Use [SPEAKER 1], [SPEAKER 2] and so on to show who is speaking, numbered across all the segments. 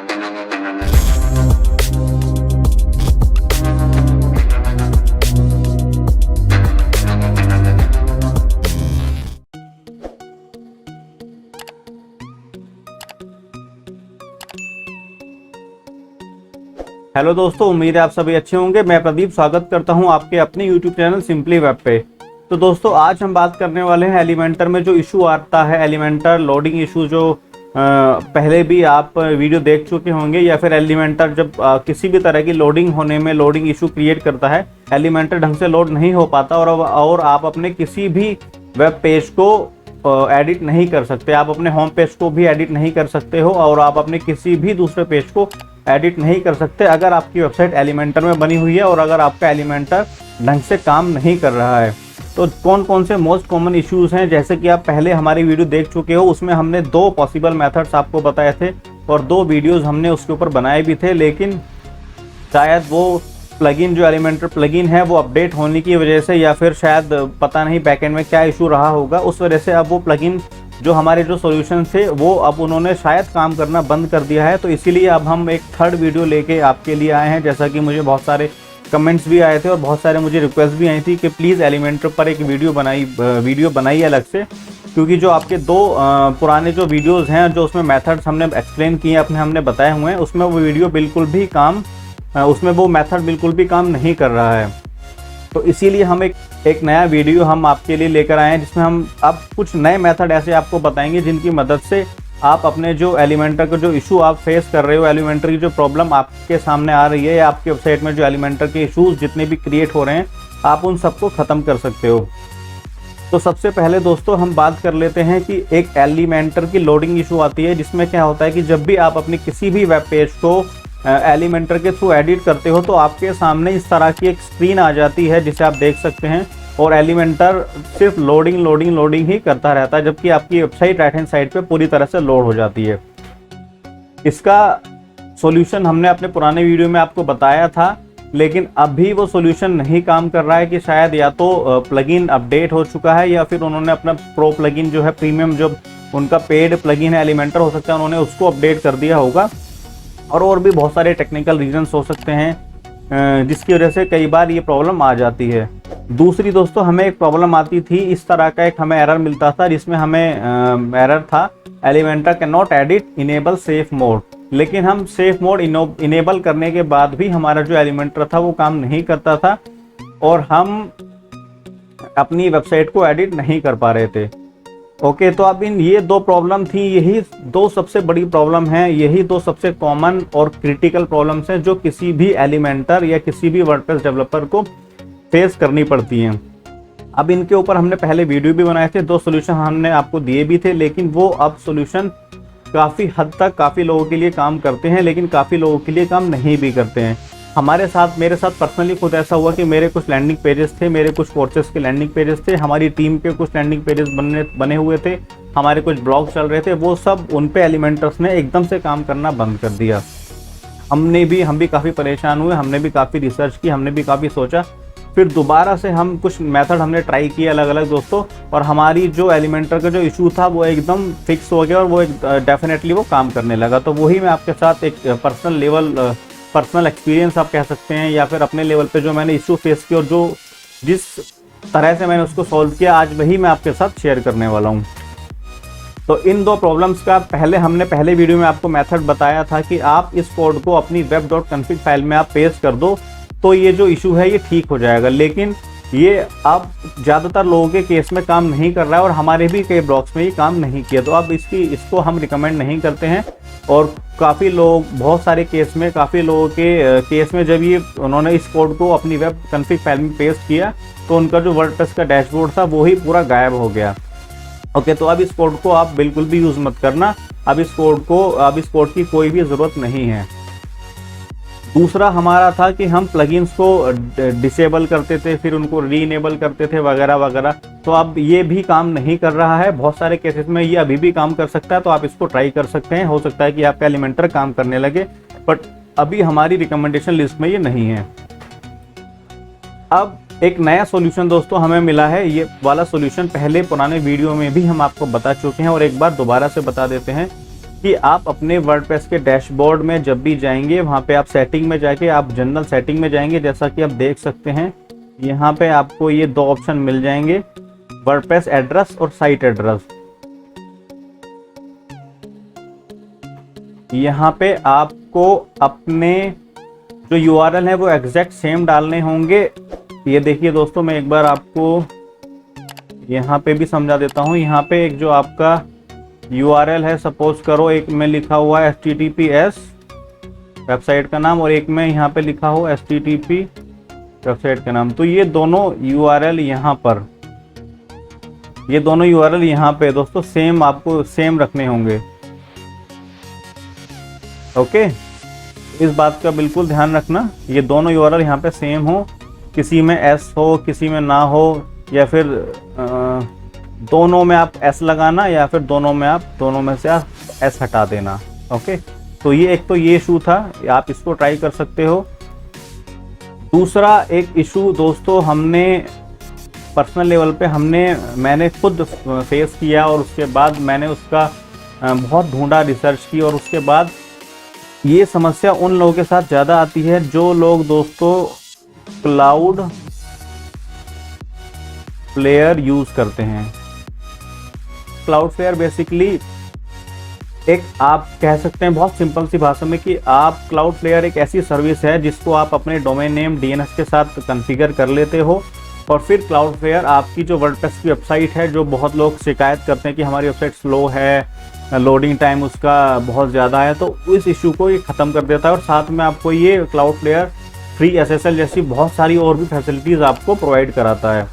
[SPEAKER 1] Hello दोस्तों, उम्मीद है आप सभी अच्छे होंगे। मैं प्रदीप स्वागत करता हूं आपके अपने यूट्यूब चैनल सिंपली वेब पे। तो दोस्तों, आज हम बात करने वाले हैं एलिमेंटर में जो इशू आता है, एलिमेंटर लोडिंग इशू, जो पहले भी आप वीडियो देख चुके होंगे, या फिर एलिमेंटर जब किसी भी तरह की लोडिंग होने में लोडिंग इशू क्रिएट करता है, एलिमेंटर ढंग से लोड नहीं हो पाता और आप अपने किसी भी वेब पेज को एडिट नहीं कर सकते। आप अपने होम पेज को भी एडिट नहीं कर सकते हो और आप अपने किसी भी दूसरे पेज को एडिट नहीं कर सकते अगर आपकी वेबसाइट एलिमेंटर में बनी हुई है और अगर आपका एलिमेंटर ढंग से काम नहीं कर रहा है। तो कौन कौन से मोस्ट कॉमन इश्यूज हैं, जैसे कि आप पहले हमारी वीडियो देख चुके हो, उसमें हमने 2 पॉसिबल मेथड्स आपको बताए थे और 2 वीडियोस हमने उसके ऊपर बनाए भी थे, लेकिन शायद वो प्लगइन जो एलिमेंटर प्लगइन है वो अपडेट होने की वजह से, या फिर शायद पता नहीं बैकएंड में क्या इशू रहा होगा, उस वजह से अब वो प्लगइन जो हमारे जो सॉल्यूशन थे वो अब उन्होंने शायद काम करना बंद कर दिया है। तो इसीलिए अब हम एक थर्ड वीडियो लेके आपके लिए आए हैं। जैसा कि मुझे बहुत सारे कमेंट्स भी आए थे और बहुत सारे मुझे रिक्वेस्ट भी आई थी कि प्लीज़ एलिमेंटर पर एक वीडियो बनाइए अलग से, क्योंकि जो आपके 2 पुराने जो वीडियोस हैं, जो उसमें मेथड्स हमने एक्सप्लेन किए हमने बताए हुए हैं, उसमें वो वीडियो बिल्कुल भी उसमें वो मेथड बिल्कुल भी काम नहीं कर रहा है। तो इसीलिए हम एक नया वीडियो हम आपके लिए लेकर आए हैं, जिसमें हम अब कुछ नए मेथड ऐसे आपको बताएंगे जिनकी मदद से आप अपने जो एलिमेंटर का जो इशू आप फेस कर रहे हो, एलिमेंटर की जो प्रॉब्लम आपके सामने आ रही है, या आपकी वेबसाइट में जो एलिमेंटर के इशूज़ जितने भी क्रिएट हो रहे हैं, आप उन सबको ख़त्म कर सकते हो। तो सबसे पहले दोस्तों हम बात कर लेते हैं कि एक एलिमेंटर की लोडिंग इशू आती है, जिसमें क्या होता है कि जब भी आप अपनी किसी भी वेब पेज को एलिमेंटर के थ्रू एडिट करते हो तो आपके सामने इस तरह की एक स्क्रीन आ जाती है, जिसे आप देख सकते हैं, और एलिमेंटर सिर्फ लोडिंग ही करता रहता है, जबकि आपकी वेबसाइट राइट हैंड साइड पे पूरी तरह से लोड हो जाती है। इसका सॉल्यूशन हमने अपने पुराने वीडियो में आपको बताया था, लेकिन अभी वो सॉल्यूशन नहीं काम कर रहा है कि शायद या तो प्लगइन अपडेट हो चुका है, या फिर उन्होंने अपना प्रो प्लगइन जो है, प्रीमियम जो उनका पेड प्लगइन है एलिमेंटर, हो सकता है उन्होंने उसको अपडेट कर दिया होगा, और भी बहुत सारे टेक्निकल रीजंस हो सकते हैं जिसकी वजह से कई बार ये प्रॉब्लम आ जाती है। दूसरी दोस्तों, हमें एक प्रॉब्लम आती थी, इस तरह का एक हमें एरर मिलता था, जिसमें हमें एरर था Elementor can not edit enable safe mode. लेकिन हम सेफ मोड इनेबल करने के बाद भी हमारा जो एलिमेंटर था वो काम नहीं करता था और हम अपनी वेबसाइट को एडिट नहीं कर पा रहे थे। ओके, तो अब ये 2 प्रॉब्लम थी, यही 2 सबसे बड़ी प्रॉब्लम है, यही 2 सबसे कॉमन और क्रिटिकल प्रॉब्लम्स हैं जो किसी भी एलिमेंटर या किसी भी वर्डप्रेस डेवलपर को फेस करनी पड़ती हैं। अब इनके ऊपर हमने पहले वीडियो भी बनाए थे, 2 सोल्यूशन हमने आपको दिए भी थे, लेकिन वो अब सोल्यूशन काफ़ी हद तक काफ़ी लोगों के लिए काम करते हैं, लेकिन काफ़ी लोगों के लिए काम नहीं भी करते हैं। मेरे साथ पर्सनली खुद ऐसा हुआ कि मेरे कुछ लैंडिंग पेजेस थे, मेरे कुछ कोर्सेज के लैंडिंग पेजेस थे, हमारी टीम के कुछ लैंडिंग पेजेस बने हुए थे, हमारे कुछ ब्लॉग चल रहे थे, वो सब उन पे एलिमेंटर्स ने एकदम से काम करना बंद कर दिया। हम भी काफ़ी परेशान हुए, हमने भी काफ़ी रिसर्च की, हमने भी काफ़ी सोचा, फिर दोबारा से हम कुछ मेथड हमने ट्राई किए अलग अलग दोस्तों, और हमारी जो एलिमेंटर का जो इशू था वो एकदम फिक्स हो गया और वो डेफिनेटली वो काम करने लगा। तो वही मैं आपके साथ एक पर्सनल एक्सपीरियंस आप कह सकते हैं, या फिर अपने लेवल पे जो मैंने इशू फेस किया और जिस तरह से मैंने उसको सॉल्व किया, आज वही मैं आपके साथ शेयर करने वाला हूँ। तो इन 2 प्रॉब्लम्स का हमने पहले वीडियो में आपको मेथड बताया था कि आप इस कोड को अपनी web.config फाइल में आप पेस्ट कर दो तो ये जो इशू है ये ठीक हो जाएगा, लेकिन ये अब ज़्यादातर लोगों के केस में काम नहीं कर रहा है और हमारे भी कई ब्लॉग्स में ये काम नहीं किया। तो अब इसको हम रिकमेंड नहीं करते हैं, और काफ़ी लोग काफ़ी लोगों के केस में जब ये उन्होंने इस कोड को अपनी वेब कॉन्फ़िग फाइल में पेस्ट किया तो उनका जो वर्डप्रेस का डैशबोर्ड था वो ही पूरा गायब हो गया। ओके, तो अब इस कोड को आप बिल्कुल भी यूज़ मत करना, अब इस कोड की कोई भी ज़रूरत नहीं है। दूसरा हमारा था कि हम प्लगइन्स को डिसेबल करते थे, फिर उनको री इनेबल करते थे वगैरह वगैरह, तो अब ये भी काम नहीं कर रहा है। बहुत सारे केसेस में ये अभी भी काम कर सकता है, तो आप इसको ट्राई कर सकते हैं, हो सकता है कि आपका एलिमेंटर काम करने लगे, बट अभी हमारी रिकमेंडेशन लिस्ट में ये नहीं है। अब एक नया सॉल्यूशन दोस्तों हमें मिला है, ये वाला सॉल्यूशन पहले पुराने वीडियो में भी हम आपको बता चुके हैं और एक बार दोबारा से बता देते हैं कि आप अपने वर्डप्रेस के डैशबोर्ड में जब भी जाएंगे, वहाँ पे आप सेटिंग में जाके आप जनरल सेटिंग में जाएंगे। जैसा कि आप देख सकते हैं यहाँ पे आपको ये दो ऑप्शन मिल जाएंगे, वर्डप्रेस एड्रेस और साइट एड्रेस। यहाँ पे आपको अपने जो यूआरएल है वो एग्जैक्ट सेम डालने होंगे। ये देखिए दोस्तों, मैं एक बार आपको यहाँ पे भी समझा देता हूँ। यहाँ पे एक जो आपका यूआरएल है, सपोज करो एक में लिखा हुआ है https वेबसाइट का नाम और एक में यहाँ पे लिखा हो http वेबसाइट का नाम, तो ये दोनों यूआरएल यहाँ पर, ये दोनों यूआरएल यहाँ पे दोस्तों सेम, आपको सेम रखने होंगे। ओके, इस बात का बिल्कुल ध्यान रखना, ये दोनों यूआरएल यहाँ पे सेम हो, किसी में एस हो किसी में ना हो, या फिर दोनों में आप एस लगाना या फिर दोनों में से आप एस हटा देना। ओके, तो ये एक तो ये इशू था, आप इसको ट्राई कर सकते हो। दूसरा एक इशू दोस्तों हमने पर्सनल लेवल पे मैंने खुद फेस किया और उसके बाद मैंने उसका बहुत ढूंढा, रिसर्च की, और उसके बाद ये समस्या उन लोगों के साथ ज़्यादा आती है जो लोग दोस्तों क्लाउड प्लेयर यूज़ करते हैं। क्लाउडफ्लेयर बेसिकली एक, आप कह सकते हैं बहुत सिंपल सी भाषा में कि आप क्लाउडफ्लेयर एक ऐसी सर्विस है जिसको आप अपने डोमेन नेम डीएनएस के साथ कॉन्फ़िगर कर लेते हो, और फिर क्लाउडफ्लेयर आपकी जो वर्डप्रेस की वेबसाइट है, जो बहुत लोग शिकायत करते हैं कि हमारी वेबसाइट स्लो है, लोडिंग टाइम उसका बहुत ज़्यादा है, तो इस इशू को ये ख़त्म कर देता है। और साथ में आपको ये क्लाउडफ्लेयर फ्री एसएसएल जैसी बहुत सारी और भी फैसिलिटीज़ आपको प्रोवाइड कराता है।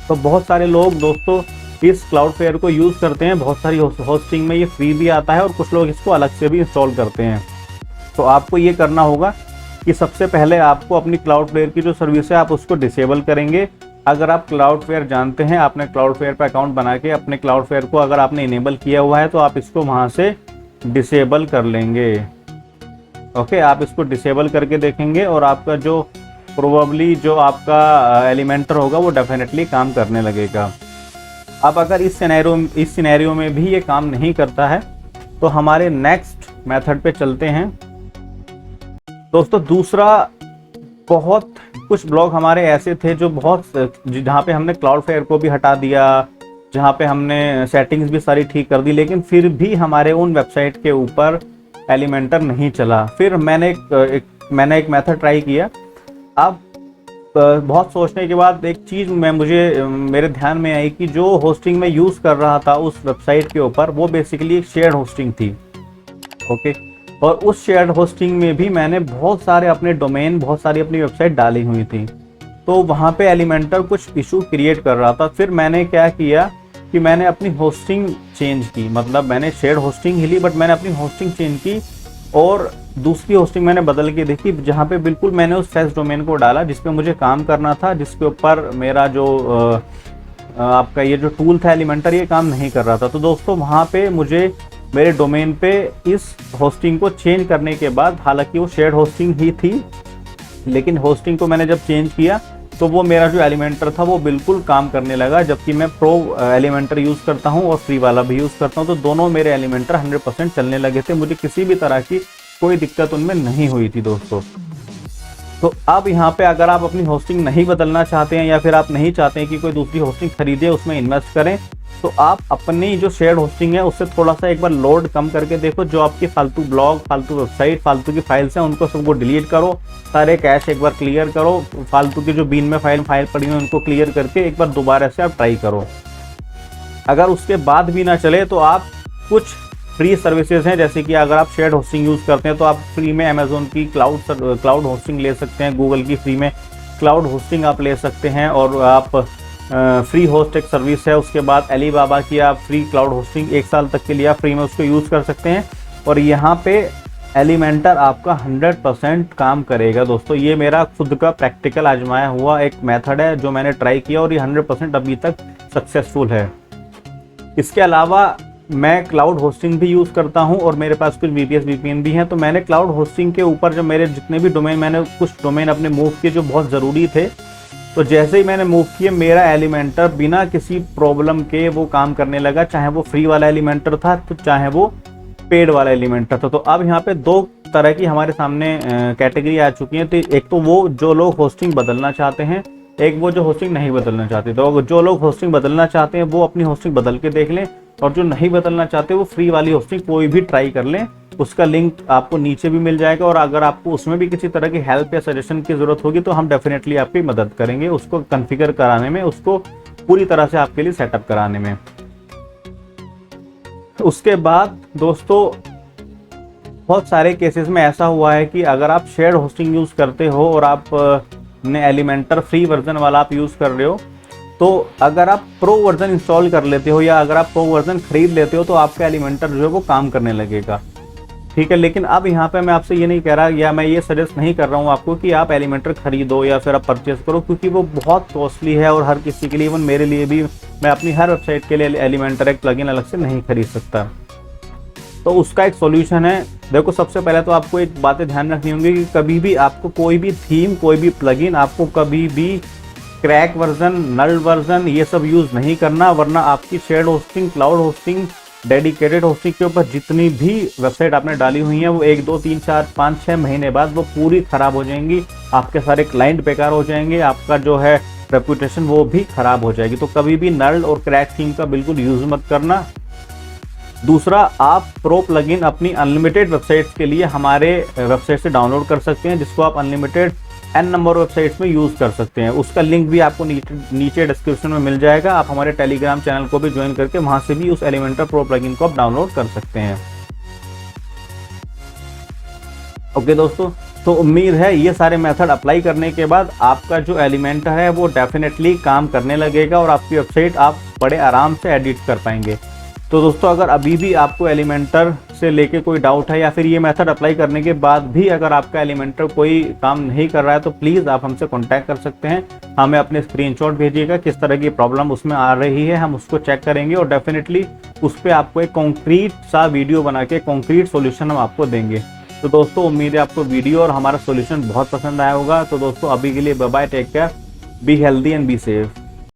[SPEAKER 1] तो बहुत सारे लोग दोस्तों इस क्लाउडफ्लेयर को यूज़ करते हैं, बहुत सारी होस्टिंग में ये फ्री भी आता है और कुछ लोग इसको अलग से भी इंस्टॉल करते हैं। तो आपको ये करना होगा कि सबसे पहले आपको अपनी क्लाउडफ्लेयर की जो सर्विस है आप उसको डिसेबल करेंगे। अगर आप क्लाउडफ्लेयर जानते हैं, आपने क्लाउडफ्लेयर पर अकाउंट बना के अपने क्लाउडफ्लेयर को अगर आपने इनेबल किया हुआ है तो आप इसको वहाँ से डिसेबल कर लेंगे। ओके, आप इसको डिसेबल करके देखेंगे और आपका जो प्रोबेबली जो आपका एलिमेंटर होगा वो डेफिनेटली काम करने लगेगा। अब अगर इस सिनेरियो में भी ये काम नहीं करता है तो हमारे नेक्स्ट मेथड पे चलते हैं दोस्तों। दूसरा, बहुत कुछ ब्लॉग हमारे ऐसे थे जो जहाँ पे हमने क्लाउडफ्लेयर को भी हटा दिया, जहाँ पे हमने सेटिंग्स भी सारी ठीक कर दी, लेकिन फिर भी हमारे उन वेबसाइट के ऊपर एलिमेंटर नहीं चला। फिर मैंने एक मेथड ट्राई किया। अब बहुत सोचने के बाद एक चीज़ मेरे ध्यान में आई कि जो होस्टिंग में यूज़ कर रहा था उस वेबसाइट के ऊपर, वो बेसिकली एक शेयर्ड होस्टिंग थी। ओके, और उस शेयर्ड होस्टिंग में भी मैंने बहुत सारे अपने डोमेन, बहुत सारी अपनी वेबसाइट डाली हुई थी, तो वहाँ पे एलिमेंटर कुछ इशू क्रिएट कर रहा था। फिर मैंने क्या किया कि मैंने अपनी होस्टिंग चेंज की, मतलब मैंने शेयर्ड होस्टिंग ही ली बट मैंने अपनी होस्टिंग चेंज की और दूसरी होस्टिंग मैंने बदल के देखी, जहाँ पे बिल्कुल मैंने उस फेस डोमेन को डाला जिस पे मुझे काम करना था, जिसके ऊपर मेरा जो आपका ये जो टूल था एलिमेंटर, ये काम नहीं कर रहा था। तो दोस्तों वहाँ पे मुझे मेरे डोमेन पे इस होस्टिंग को चेंज करने के बाद, हालांकि वो शेयर्ड होस्टिंग ही थी, लेकिन होस्टिंग को मैंने जब चेंज किया तो वो मेरा जो एलिमेंटर था वो बिल्कुल काम करने लगा। जबकि मैं प्रो एलिमेंटर यूज़ करता हूँ और फ्री वाला भी यूज़ करता हूँ, तो दोनों मेरे एलिमेंटर 100% चलने लगे थे, मुझे किसी भी तरह की कोई दिक्कत उनमें नहीं हुई थी दोस्तों। तो अब यहाँ पे अगर आप अपनी होस्टिंग नहीं बदलना चाहते हैं या फिर आप नहीं चाहते हैं कि कोई दूसरी होस्टिंग खरीदे, उसमें इन्वेस्ट करें, तो आप अपनी जो शेयर्ड होस्टिंग है उससे थोड़ा सा एक बार लोड कम करके देखो। जो आपकी फालतू ब्लॉग, फालतू वेबसाइट, फालतू की फाइल्स हैं उनको सबको डिलीट करो, सारे कैश एक बार क्लियर करो, फालतू की जो बीन में फाइल पड़ी हुई उनको क्लियर करके एक बार दोबारा से आप ट्राई करो। अगर उसके बाद भी ना चले तो आप कुछ फ्री सर्विसेज हैं, जैसे कि अगर आप शेयर्ड होस्टिंग यूज़ करते हैं तो आप फ्री में अमेज़ोन की क्लाउड होस्टिंग ले सकते हैं, गूगल की फ्री में क्लाउड होस्टिंग आप ले सकते हैं, और आप फ्री होस्ट एक सर्विस है, उसके बाद अलीबाबा की आप फ्री क्लाउड होस्टिंग 1 साल तक के लिए आप फ्री में उसको यूज़ कर सकते हैं। और यहाँ पे एलिमेंटर आपका 100% काम करेगा दोस्तों। ये मेरा खुद का प्रैक्टिकल आजमाया हुआ एक मेथड है जो मैंने ट्राई किया और ये 100% अभी तक सक्सेसफुल है। इसके अलावा मैं क्लाउड होस्टिंग भी यूज़ करता हूं और मेरे पास कुछ VPN भी हैं। तो मैंने क्लाउड होस्टिंग के ऊपर जो मेरे जितने भी डोमेन, मैंने कुछ डोमेन अपने मूव किए जो बहुत ज़रूरी थे, तो जैसे ही मैंने मूव किए मेरा एलिमेंटर बिना किसी प्रॉब्लम के वो काम करने लगा, चाहे वो फ्री वाला एलिमेंटर था तो चाहे वो पेड वाला एलिमेंटर था। तो अब यहाँ पे दो तरह की हमारे सामने कैटेगरी आ चुकी है। तो एक तो वो जो लोग होस्टिंग बदलना चाहते हैं, एक वो जो होस्टिंग नहीं बदलना चाहते। तो जो लोग होस्टिंग बदलना चाहते हैं वो अपनी होस्टिंग बदल के देख लें, और जो नहीं बदलना चाहते वो फ्री वाली होस्टिंग कोई भी ट्राई कर लें। उसका लिंक आपको नीचे भी मिल जाएगा, और अगर आपको उसमें भी किसी तरह की हेल्प या सजेशन की जरूरत होगी तो हम डेफिनेटली आपकी मदद करेंगे उसको कॉन्फ़िगर कराने में, उसको पूरी तरह से आपके लिए सेटअप कराने में। उसके बाद दोस्तों बहुत सारे केसेस में ऐसा हुआ है कि अगर आप शेयर्ड होस्टिंग यूज़ करते हो और आप ने एलिमेंटर फ्री वर्जन वाला आप यूज़ कर रहे हो, तो अगर आप प्रो वर्जन इंस्टॉल कर लेते हो या अगर आप प्रो वर्जन खरीद लेते हो तो आपका एलिमेंटर जो है वो काम करने लगेगा, ठीक है। लेकिन अब यहाँ पे मैं आपसे ये नहीं कह रहा या मैं ये सजेस्ट नहीं कर रहा हूँ आपको कि आप एलिमेंटर खरीदो या फिर आप परचेस करो, क्योंकि वो बहुत कॉस्टली है और हर किसी के लिए, इवन मेरे लिए भी, मैं अपनी हर वेबसाइट के लिए एलिमेंटर एक प्लगइन अलग से नहीं खरीद सकता। तो उसका एक सॉल्यूशन है। देखो सबसे पहले तो आपको एक बातें ध्यान रखनी होंगी कि कभी भी आपको कोई भी थीम, कोई भी प्लगइन आपको कभी भी क्रैक वर्जन, नल वर्जन ये सब यूज़ नहीं करना, वरना आपकी shared hosting, cloud hosting, dedicated hosting के ऊपर जितनी भी वेबसाइट आपने डाली हुई हैं वो 1, 2, 3, 4, 5, 6 महीने बाद वो पूरी ख़राब हो जाएंगी। आपके सारे क्लाइंट बेकार हो जाएंगे, आपका जो है रेपुटेशन वो भी ख़राब हो जाएगी। तो कभी भी नल और क्रैक थीम का बिल्कुल यूज़ मत करना। दूसरा, आप प्रो प्लगइन अपनी अनलिमिटेड वेबसाइट्स के लिए हमारे वेबसाइट से डाउनलोड कर सकते हैं, जिसको आप अनलिमिटेड n नंबर वेबसाइट्स में यूज़ कर सकते हैं। उसका लिंक भी आपको नीचे डिस्क्रिप्शन में मिल जाएगा। आप हमारे टेलीग्राम चैनल को भी ज्वाइन करके वहां से भी उस एलिमेंटर प्रो प्लगइन को आप डाउनलोड कर सकते हैं। ओके दोस्तों, तो उम्मीद है ये सारे मेथड अप्लाई करने के बाद आपका जो एलिमेंटर है वो डेफिनेटली काम करने लगेगा और आपकी वेबसाइट आप बड़े आराम से एडिट कर पाएंगे। तो दोस्तों, अगर अभी भी आपको एलिमेंटर से लेके कोई डाउट है या फिर ये मेथड अप्लाई करने के बाद भी अगर आपका एलिमेंटर कोई काम नहीं कर रहा है, तो प्लीज़ आप हमसे कांटेक्ट कर सकते हैं। हमें अपने स्क्रीनशॉट भेजिएगा किस तरह की प्रॉब्लम उसमें आ रही है, हम उसको चेक करेंगे और डेफिनेटली उस पर आपको एक कॉन्क्रीट सा वीडियो बना के कॉन्क्रीट सोल्यूशन हम आपको देंगे। तो दोस्तों, उम्मीद है आपको वीडियो और हमारा सोल्यूशन बहुत पसंद आया होगा। तो दोस्तों, अभी के लिए bye bye, take care, be healthy and be safe.